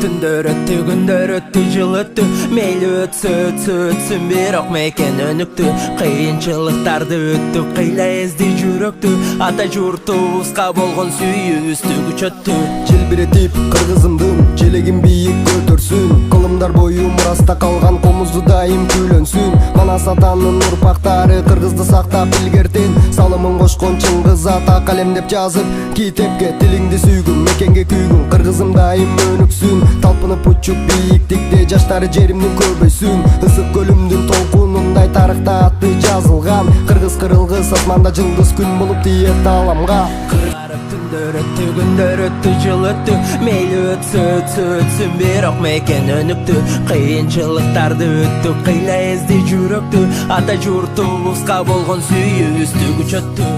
Түндөр өттү, күндөр өттү, жыл өттү, мейлі өтсө өтсүн, бирок мекен өнүктү. Кыйынчылыктарды өттү, кыйла эзди жүрөктү, ата журтубузга болгон сүйүүбүздү күчөттү. Желбиретип кыргызымдын желегин бийик көтөрсүн, кылымдар бою мураста калган комузу дайым күйлөнсүн. Манас атанын урпактары кыргызды сактап илгертен, салымын кошкон Чыңгыз ата калемдеп жазып китепке. Тилиңди сүйгүн, мекенге күйгүн, кыргызым дайым өнүксүн. Талпынып учуп бийиктикте жаштары жеримдин көбөйсүн. Ысык көлүмдүн толкунундай тарыхта аты жазылган. Кыргыз кырылгыс асманда жылдыз күн болуп тиет тааламга. Түндөр өттү, күндөр өттү, жыл өттү, мейлі өтсө өтсүн, бирок мекен өнүктү. Кыйынчылыктарды өттү, кыйла эзди жүрөктү, ата журтубузга болгон сүйүүбүздү күчөттү.